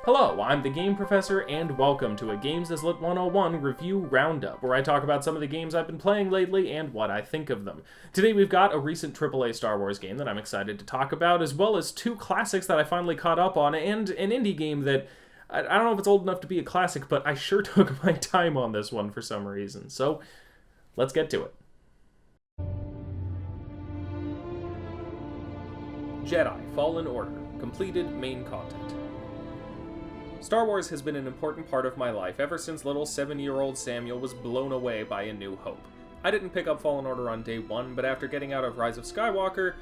Hello, I'm the Game Professor, and welcome to a Games as Lit 101 review roundup, where I talk about some of the games I've been playing lately and what I think of them. Today we've got a recent AAA Star Wars game that I'm excited to talk about, as well as two classics that I finally caught up on, and an indie game that I don't know if it's old enough to be a classic, but I sure took my time on this one for some reason. So, let's get to it. Jedi Fallen Order. Completed main content. Star Wars has been an important part of my life ever since little 7-year-old Samuel was blown away by A New Hope. I didn't pick up Fallen Order on day one, but after getting out of Rise of Skywalker,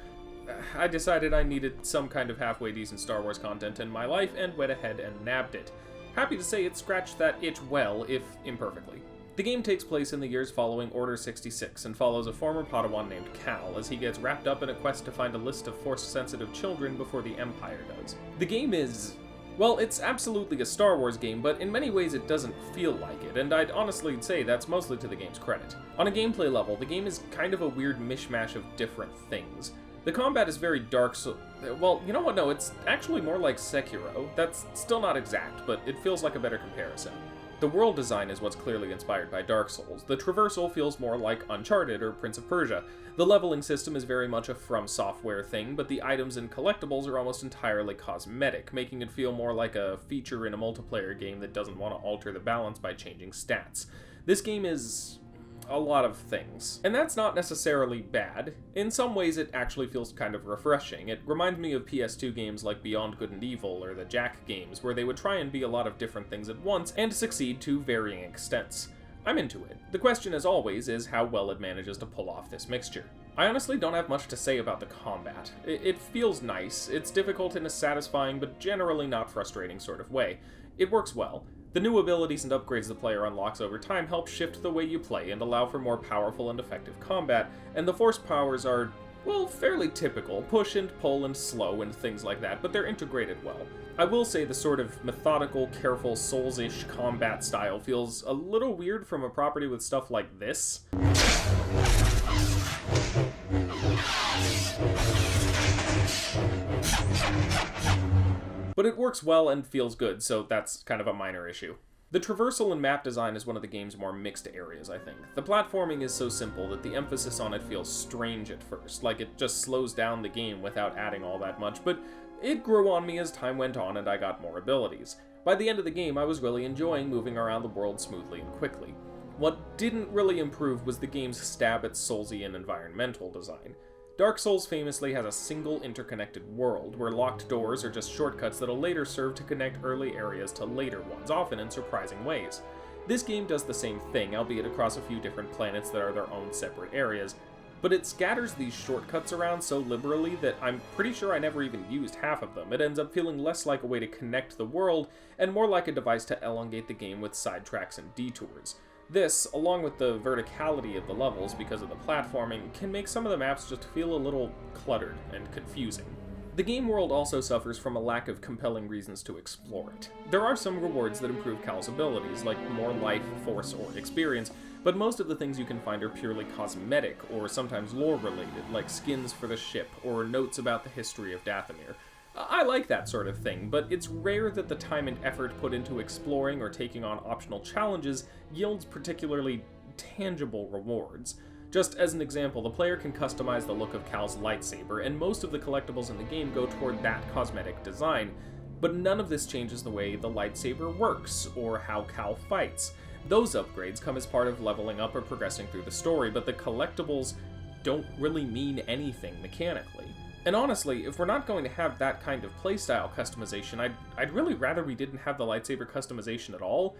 I decided I needed some kind of halfway decent Star Wars content in my life and went ahead and nabbed it. Happy to say it scratched that itch well, if imperfectly. The game takes place in the years following Order 66 and follows a former Padawan named Cal as he gets wrapped up in a quest to find a list of Force-sensitive children before the Empire does. The game is... well, it's absolutely a Star Wars game, but in many ways it doesn't feel like it, and I'd honestly say that's mostly to the game's credit. On a gameplay level, the game is kind of a weird mishmash of different things. The combat is very Dark Souls... well, you know what, no, it's actually more like Sekiro. That's still not exact, but it feels like a better comparison. The world design is what's clearly inspired by Dark Souls. The traversal feels more like Uncharted or Prince of Persia. The leveling system is very much a From Software thing, but the items and collectibles are almost entirely cosmetic, making it feel more like a feature in a multiplayer game that doesn't want to alter the balance by changing stats. This game is... a lot of things. And that's not necessarily bad. In some ways it actually feels kind of refreshing. It reminds me of PS2 games like Beyond Good and Evil or the Jack games, where they would try and be a lot of different things at once and succeed to varying extents. I'm into it. The question, as always, is how well it manages to pull off this mixture. I honestly don't have much to say about the combat. It feels nice, it's difficult in a satisfying but generally not frustrating sort of way. It works well. The new abilities and upgrades the player unlocks over time help shift the way you play and allow for more powerful and effective combat, and the Force powers are, well, fairly typical, push and pull and slow and things like that, but they're integrated well. I will say the sort of methodical, careful, Souls-ish combat style feels a little weird from a property with stuff like this. But it works well and feels good, so that's kind of a minor issue. The traversal and map design is one of the game's more mixed areas, I think. The platforming is so simple that the emphasis on it feels strange at first, like it just slows down the game without adding all that much, but it grew on me as time went on and I got more abilities. By the end of the game, I was really enjoying moving around the world smoothly and quickly. What didn't really improve was the game's stab at Soulsy and environmental design. Dark Souls famously has a single interconnected world, where locked doors are just shortcuts that'll later serve to connect early areas to later ones, often in surprising ways. This game does the same thing, albeit across a few different planets that are their own separate areas, but it scatters these shortcuts around so liberally that I'm pretty sure I never even used half of them. It ends up feeling less like a way to connect the world, and more like a device to elongate the game with sidetracks and detours. This, along with the verticality of the levels because of the platforming, can make some of the maps just feel a little cluttered and confusing. The game world also suffers from a lack of compelling reasons to explore it. There are some rewards that improve Cal's abilities, like more life, force, or experience, but most of the things you can find are purely cosmetic, or sometimes lore-related, like skins for the ship, or notes about the history of Dathomir. I like that sort of thing, but it's rare that the time and effort put into exploring or taking on optional challenges yields particularly tangible rewards. Just as an example, the player can customize the look of Cal's lightsaber, and most of the collectibles in the game go toward that cosmetic design, but none of this changes the way the lightsaber works, or how Cal fights. Those upgrades come as part of leveling up or progressing through the story, but the collectibles don't really mean anything mechanically. And honestly, if we're not going to have that kind of playstyle customization, I'd really rather we didn't have the lightsaber customization at all.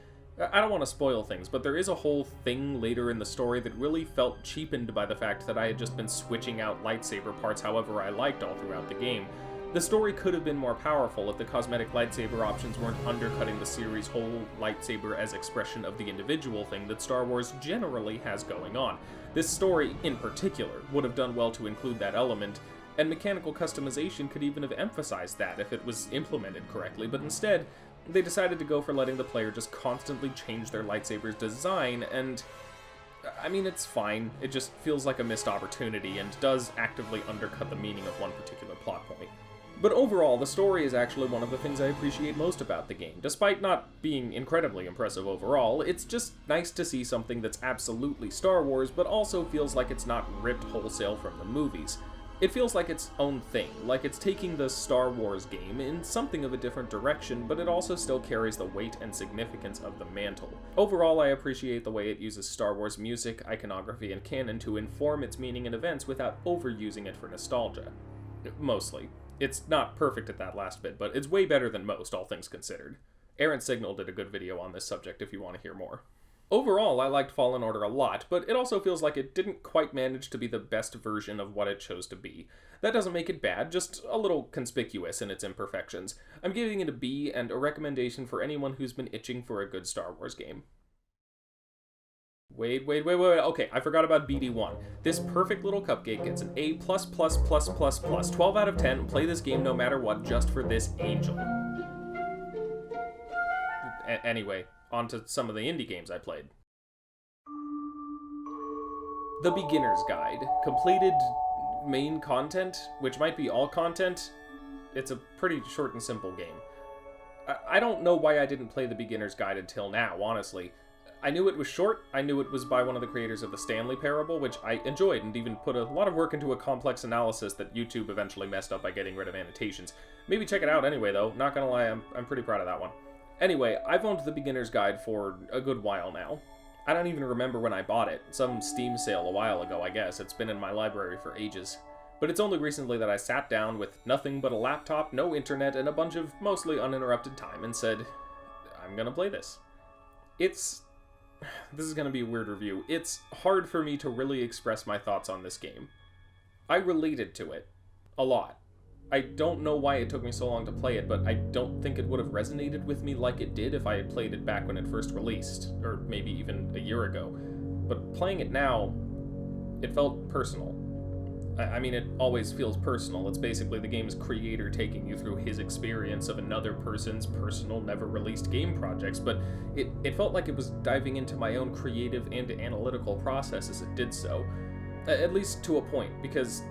I don't want to spoil things, but there is a whole thing later in the story that really felt cheapened by the fact that I had just been switching out lightsaber parts however I liked all throughout the game. The story could have been more powerful if the cosmetic lightsaber options weren't undercutting the series' whole lightsaber as expression of the individual thing that Star Wars generally has going on. This story, in particular, would have done well to include that element, and mechanical customization could even have emphasized that if it was implemented correctly, but instead, they decided to go for letting the player just constantly change their lightsaber's design, and I mean, it's fine. It just feels like a missed opportunity and does actively undercut the meaning of one particular plot point. But overall, the story is actually one of the things I appreciate most about the game. Despite not being incredibly impressive overall, it's just nice to see something that's absolutely Star Wars, but also feels like it's not ripped wholesale from the movies. It feels like its own thing, like it's taking the Star Wars game in something of a different direction, but it also still carries the weight and significance of the mantle. Overall, I appreciate the way it uses Star Wars music, iconography, and canon to inform its meaning and events without overusing it for nostalgia. Mostly. It's not perfect at that last bit, but it's way better than most, all things considered. Aaron Signal did a good video on this subject if you want to hear more. Overall, I liked Fallen Order a lot, but it also feels like it didn't quite manage to be the best version of what it chose to be. That doesn't make it bad, just a little conspicuous in its imperfections. I'm giving it a B and a recommendation for anyone who's been itching for a good Star Wars game. Wait, okay, I forgot about BD1. This perfect little cupcake gets an A+++++, 12 out of 10, play this game no matter what, just for this angel. Anyway, on to some of the indie games I played. The Beginner's Guide. Completed main content, which might be all content. It's a pretty short and simple game. I don't know why I didn't play The Beginner's Guide until now, honestly. I knew it was short, I knew it was by one of the creators of the Stanley Parable, which I enjoyed and even put a lot of work into a complex analysis that YouTube eventually messed up by getting rid of annotations. Maybe check it out anyway though, not gonna lie, I'm pretty proud of that one. Anyway, I've owned The Beginner's Guide for a good while now. I don't even remember when I bought it, some Steam sale a while ago I guess, it's been in my library for ages. But it's only recently that I sat down with nothing but a laptop, no internet, and a bunch of mostly uninterrupted time and said, I'm gonna play this. This is going to be a weird review. It's hard for me to really express my thoughts on this game. I related to it a lot. I don't know why it took me so long to play it, but I don't think it would have resonated with me like it did if I had played it back when it first released, or maybe even a year ago. But playing it now, it felt personal. I mean, it always feels personal. It's basically the game's creator taking you through his experience of another person's personal, never-released game projects, but it felt like it was diving into my own creative and analytical process as it did so. At least to a point, because,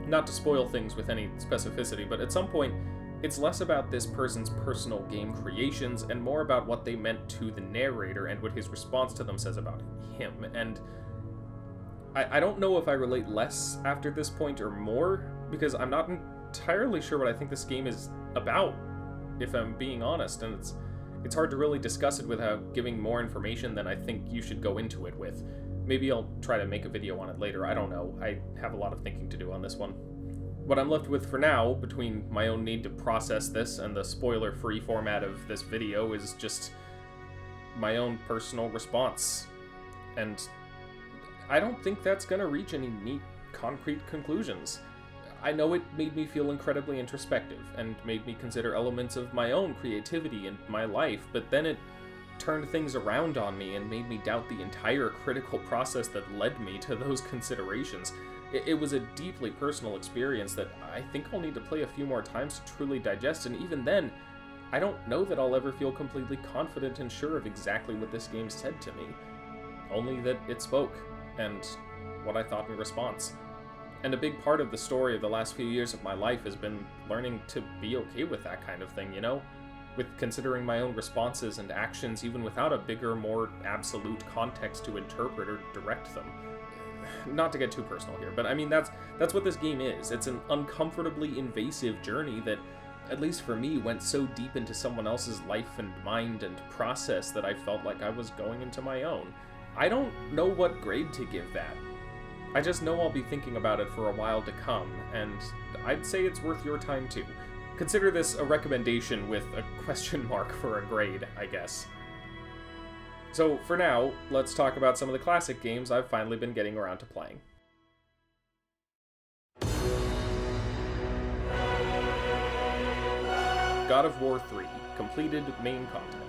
not to spoil things with any specificity, but at some point, it's less about this person's personal game creations and more about what they meant to the narrator and what his response to them says about him, and I don't know if I relate less after this point or more, because I'm not entirely sure what I think this game is about, if I'm being honest, and it's hard to really discuss it without giving more information than I think you should go into it with. Maybe I'll try to make a video on it later, I don't know. I have a lot of thinking to do on this one. What I'm left with for now, between my own need to process this and the spoiler-free format of this video, is just my own personal response. And I don't think that's gonna reach any neat, concrete conclusions. I know it made me feel incredibly introspective, and made me consider elements of my own creativity and my life, but then it turned things around on me and made me doubt the entire critical process that led me to those considerations. It was a deeply personal experience that I think I'll need to play a few more times to truly digest, and even then, I don't know that I'll ever feel completely confident and sure of exactly what this game said to me. Only that it spoke, and what I thought in response. And a big part of the story of the last few years of my life has been learning to be okay with that kind of thing, you know? With considering my own responses and actions even without a bigger, more absolute context to interpret or direct them. Not to get too personal here, but I mean, that's what this game is. It's an uncomfortably invasive journey that, at least for me, went so deep into someone else's life and mind and process that I felt like I was going into my own. I don't know what grade to give that. I just know I'll be thinking about it for a while to come, and I'd say it's worth your time too. Consider this a recommendation with a question mark for a grade, I guess. So for now, let's talk about some of the classic games I've finally been getting around to playing. God of War 3, completed main content.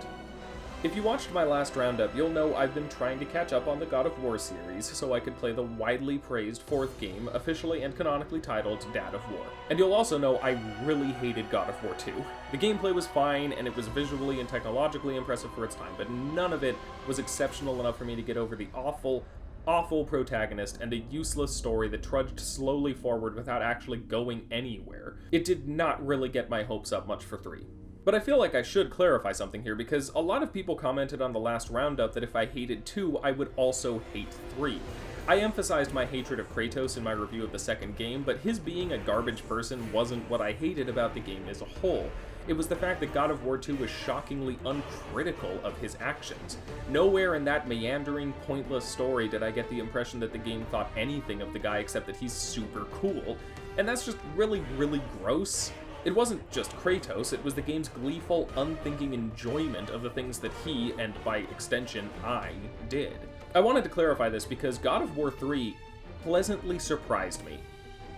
If you watched my last Roundup, you'll know I've been trying to catch up on the God of War series so I could play the widely praised fourth game, officially and canonically titled Dad of War. And you'll also know I really hated God of War 2. The gameplay was fine, and it was visually and technologically impressive for its time, but none of it was exceptional enough for me to get over the awful, awful protagonist, and a useless story that trudged slowly forward without actually going anywhere. It did not really get my hopes up much for 3. But I feel like I should clarify something here, because a lot of people commented on the last Roundup that if I hated 2, I would also hate 3. I emphasized my hatred of Kratos in my review of the second game, but his being a garbage person wasn't what I hated about the game as a whole. It was the fact that God of War 2 was shockingly uncritical of his actions. Nowhere in that meandering, pointless story did I get the impression that the game thought anything of the guy except that he's super cool, and that's just really, really gross. It wasn't just Kratos, it was the game's gleeful, unthinking enjoyment of the things that he, and by extension, I, did. I wanted to clarify this because God of War 3 pleasantly surprised me.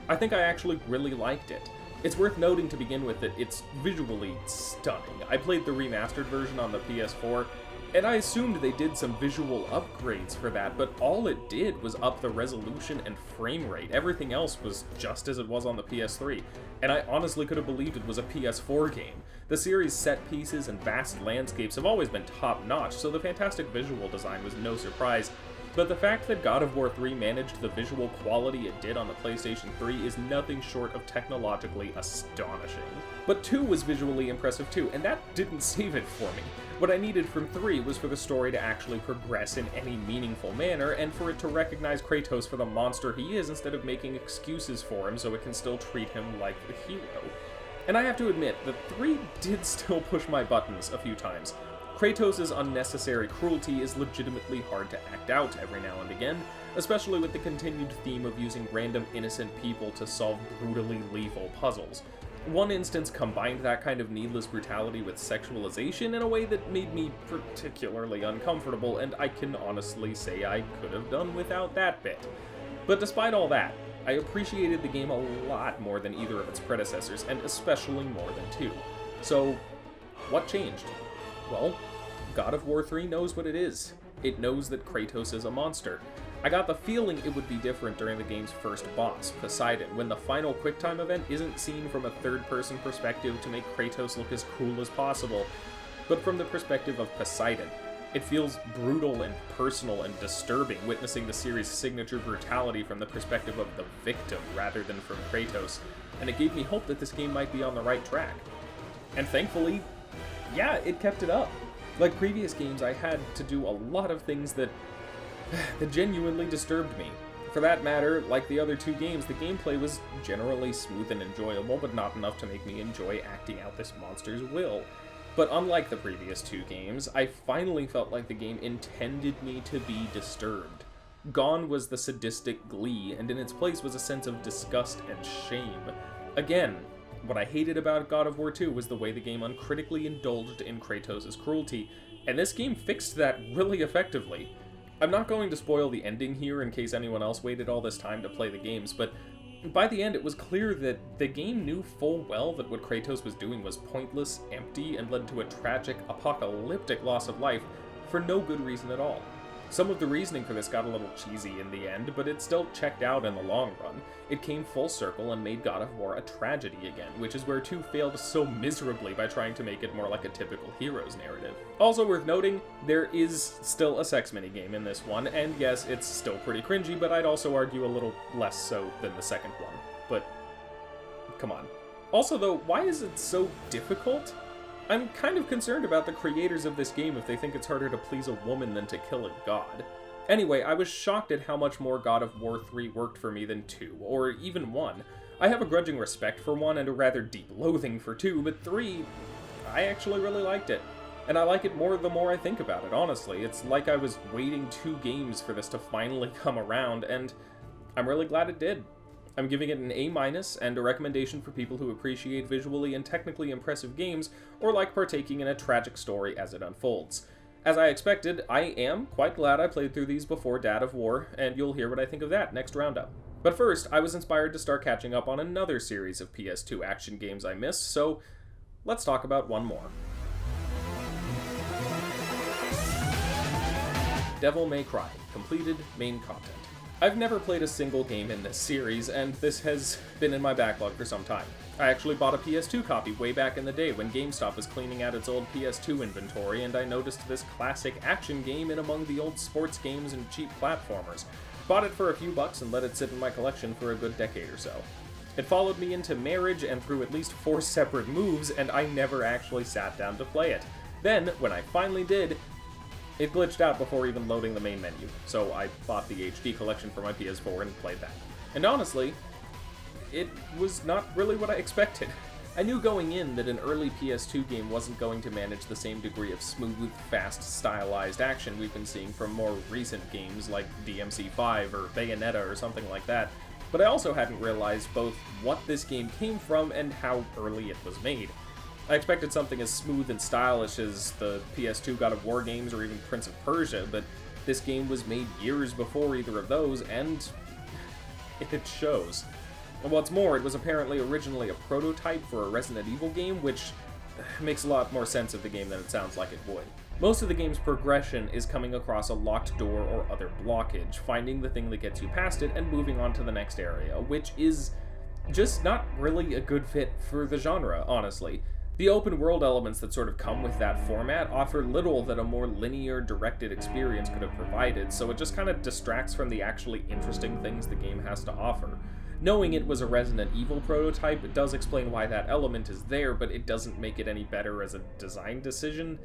I think I actually really liked it. It's worth noting to begin with that it's visually stunning. I played the remastered version on the PS4, and I assumed they did some visual upgrades for that, but all it did was up the resolution and frame rate. Everything else was just as it was on the PS3, and I honestly could have believed it was a PS4 game. The series' set pieces and vast landscapes have always been top-notch, so the fantastic visual design was no surprise. But the fact that God of War 3 managed the visual quality it did on the PlayStation 3 is nothing short of technologically astonishing. But 2 was visually impressive too, and that didn't save it for me. What I needed from 3 was for the story to actually progress in any meaningful manner, and for it to recognize Kratos for the monster he is instead of making excuses for him so it can still treat him like the hero. And I have to admit that 3 did still push my buttons a few times. Kratos' unnecessary cruelty is legitimately hard to act out every now and again, especially with the continued theme of using random innocent people to solve brutally lethal puzzles. One instance combined that kind of needless brutality with sexualization in a way that made me particularly uncomfortable, and I can honestly say I could have done without that bit. But despite all that, I appreciated the game a lot more than either of its predecessors, and especially more than 2. So, what changed? Well, God of War 3 knows what it is. It knows that Kratos is a monster. I got the feeling it would be different during the game's first boss, Poseidon, when the final QuickTime event isn't seen from a third-person perspective to make Kratos look as cool as possible, but from the perspective of Poseidon. It feels brutal and personal and disturbing, witnessing the series' signature brutality from the perspective of the victim rather than from Kratos, and it gave me hope that this game might be on the right track. And thankfully, yeah, it kept it up. Like previous games, I had to do a lot of things that genuinely disturbed me. For that matter, like the other 2 games, the gameplay was generally smooth and enjoyable, but not enough to make me enjoy acting out this monster's will. But unlike the previous 2 games, I finally felt like the game intended me to be disturbed. Gone was the sadistic glee, and in its place was a sense of disgust and shame. Again, what I hated about God of War 2 was the way the game uncritically indulged in Kratos' cruelty, and this game fixed that really effectively. I'm not going to spoil the ending here in case anyone else waited all this time to play the games, but by the end it was clear that the game knew full well that what Kratos was doing was pointless, empty, and led to a tragic, apocalyptic loss of life for no good reason at all. Some of the reasoning for this got a little cheesy in the end, but it still checked out in the long run. It came full circle and made God of War a tragedy again, which is where 2 failed so miserably by trying to make it more like a typical hero's narrative. Also worth noting, there is still a sex minigame in this one, and yes, it's still pretty cringy, but I'd also argue a little less so than the second one. But, come on. Also though, why is it so difficult? I'm kind of concerned about the creators of this game if they think it's harder to please a woman than to kill a god. Anyway, I was shocked at how much more God of War 3 worked for me than 2, or even 1. I have a grudging respect for 1 and a rather deep loathing for 2, but 3, I actually really liked it. And I like it more the more I think about it, honestly. It's like I was waiting 2 games for this to finally come around, and I'm really glad it did. I'm giving it an A- and a recommendation for people who appreciate visually and technically impressive games or like partaking in a tragic story as it unfolds. As I expected, I am quite glad I played through these before Dad of War, and you'll hear what I think of that next roundup. But first, I was inspired to start catching up on another series of PS2 action games I missed, so let's talk about one more. Devil May Cry, completed main content. I've never played a single game in this series, and this has been in my backlog for some time. I actually bought a PS2 copy way back in the day when GameStop was cleaning out its old PS2 inventory, and I noticed this classic action game in among the old sports games and cheap platformers. Bought it for a few bucks and let it sit in my collection for a good decade or so. It followed me into marriage and through at least 4 separate moves, and I never actually sat down to play it. Then, when I finally did, it glitched out before even loading the main menu, so I bought the HD collection for my PS4 and played that. And honestly, it was not really what I expected. I knew going in that an early PS2 game wasn't going to manage the same degree of smooth, fast, stylized action we've been seeing from more recent games like DMC5 or Bayonetta or something like that, but I also hadn't realized both what this game came from and how early it was made. I expected something as smooth and stylish as the PS2 God of War games or even Prince of Persia, but this game was made years before either of those, and it shows. And what's more, it was apparently originally a prototype for a Resident Evil game, which makes a lot more sense of the game than it sounds like it would. Most of the game's progression is coming across a locked door or other blockage, finding the thing that gets you past it, and moving on to the next area, which is just not really a good fit for the genre, honestly. The open world elements that sort of come with that format offer little that a more linear, directed experience could have provided, so it just kind of distracts from the actually interesting things the game has to offer. Knowing it was a Resident Evil prototype does explain why that element is there, but it doesn't make it any better as a design decision.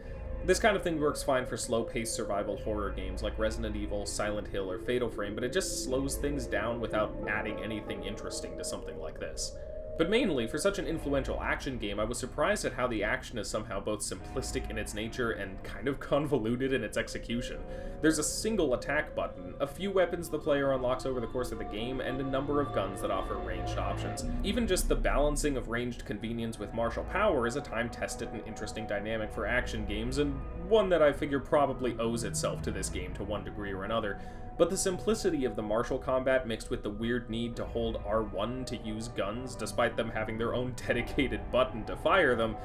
This kind of thing works fine for slow-paced survival horror games like Resident Evil, Silent Hill, or Fatal Frame, but it just slows things down without adding anything interesting to something like this. But mainly, for such an influential action game, I was surprised at how the action is somehow both simplistic in its nature and kind of convoluted in its execution. There's a single attack button, a few weapons the player unlocks over the course of the game, and a number of guns that offer ranged options. Even just the balancing of ranged convenience with martial power is a time-tested and interesting dynamic for action games, and one that I figure probably owes itself to this game to one degree or another. But the simplicity of the martial combat mixed with the weird need to hold R1 to use guns, despite them having their own dedicated button to fire them,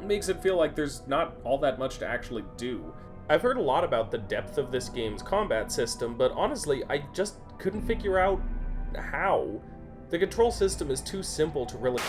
makes it feel like there's not all that much to actually do. I've heard a lot about the depth of this game's combat system, but honestly, I just couldn't figure out how. The control system is too simple to really...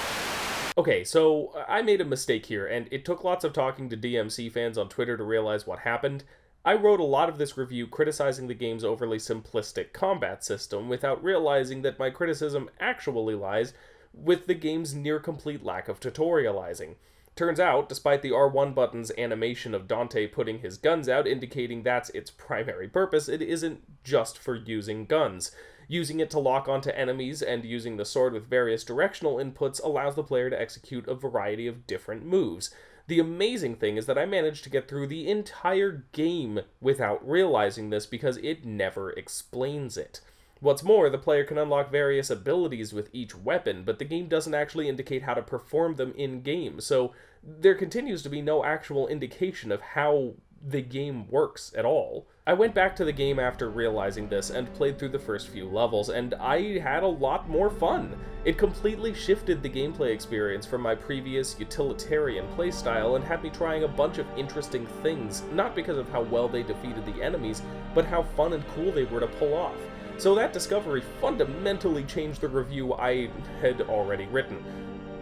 Okay, so I made a mistake here, and it took lots of talking to DMC fans on Twitter to realize what happened. I wrote a lot of this review criticizing the game's overly simplistic combat system without realizing that my criticism actually lies with the game's near-complete lack of tutorializing. Turns out, despite the R1 button's animation of Dante putting his guns out indicating that's its primary purpose, it isn't just for using guns. Using it to lock onto enemies and using the sword with various directional inputs allows the player to execute a variety of different moves. The amazing thing is that I managed to get through the entire game without realizing this because it never explains it. What's more, the player can unlock various abilities with each weapon, but the game doesn't actually indicate how to perform them in-game, so there continues to be no actual indication of how the game works at all. I went back to the game after realizing this and played through the first few levels, and I had a lot more fun. It completely shifted the gameplay experience from my previous utilitarian playstyle and had me trying a bunch of interesting things, not because of how well they defeated the enemies, but how fun and cool they were to pull off. So that discovery fundamentally changed the review I had already written.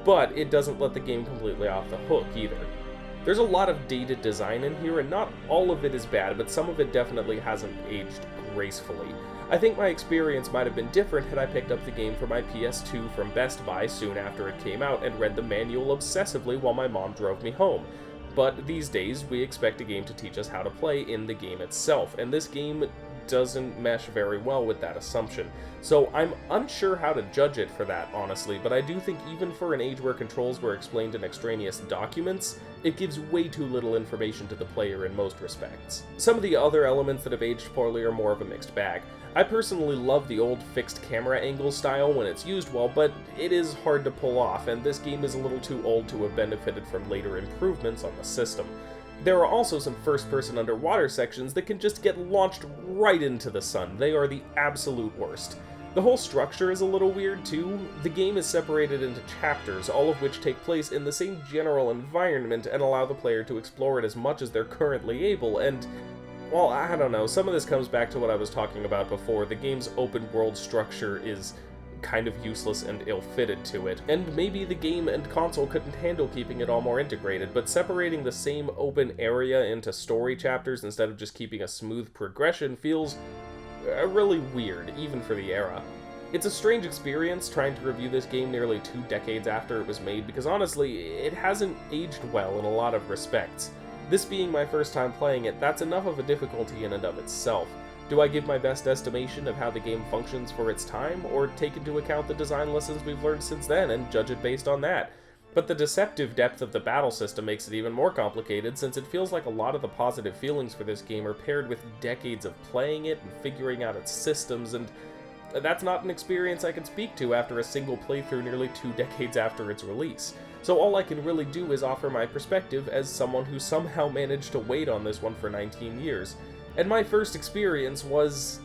But it doesn't let the game completely off the hook either. There's a lot of dated design in here, and not all of it is bad, but some of it definitely hasn't aged gracefully. I think my experience might have been different had I picked up the game for my PS2 from Best Buy soon after it came out and read the manual obsessively while my mom drove me home. But these days, we expect a game to teach us how to play in the game itself, and this game doesn't mesh very well with that assumption. So I'm unsure how to judge it for that, honestly, but I do think even for an age where controls were explained in extraneous documents, it gives way too little information to the player in most respects. Some of the other elements that have aged poorly are more of a mixed bag. I personally love the old fixed camera angle style when it's used well, but it is hard to pull off, and this game is a little too old to have benefited from later improvements on the system. There are also some first-person underwater sections that can just get launched right into the sun. They are the absolute worst. The whole structure is a little weird too. The game is separated into chapters, all of which take place in the same general environment and allow the player to explore it as much as they're currently able, and well, I don't know, some of this comes back to what I was talking about before. The game's open world structure is kind of useless and ill-fitted to it, and maybe the game and console couldn't handle keeping it all more integrated, but separating the same open area into story chapters instead of just keeping a smooth progression feels really weird, even for the era. It's a strange experience trying to review this game nearly 2 decades after it was made, because honestly, it hasn't aged well in a lot of respects. This being my first time playing it, that's enough of a difficulty in and of itself. Do I give my best estimation of how the game functions for its time, or take into account the design lessons we've learned since then and judge it based on that? But the deceptive depth of the battle system makes it even more complicated, since it feels like a lot of the positive feelings for this game are paired with decades of playing it and figuring out its systems, and that's not an experience I can speak to after a single playthrough nearly 2 decades after its release. So all I can really do is offer my perspective as someone who somehow managed to wait on this one for 19 years. And my first experience was,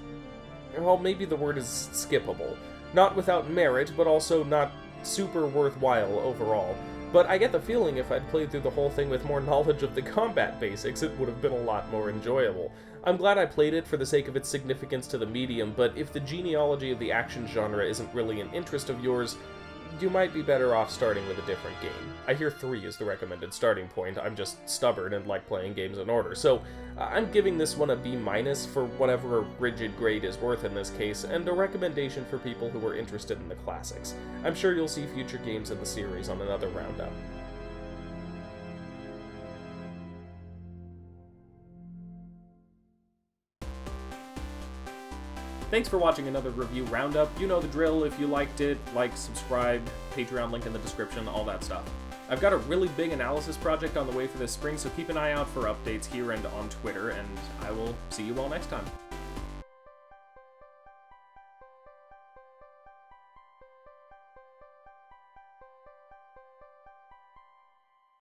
well, maybe the word is skippable. Not without merit, but also not super worthwhile overall. But I get the feeling if I'd played through the whole thing with more knowledge of the combat basics, it would have been a lot more enjoyable. I'm glad I played it for the sake of its significance to the medium, but if the genealogy of the action genre isn't really an interest of yours, you might be better off starting with a different game. I hear 3 is the recommended starting point. I'm just stubborn and like playing games in order, so I'm giving this one a B- for whatever a rigid grade is worth in this case, and a recommendation for people who are interested in the classics. I'm sure you'll see future games in the series on another Roundup. Thanks for watching another review Roundup. You know the drill. If you liked it, like, subscribe, Patreon link in the description, all that stuff. I've got a really big analysis project on the way for this spring, so keep an eye out for updates here and on Twitter, and I will see you all next time.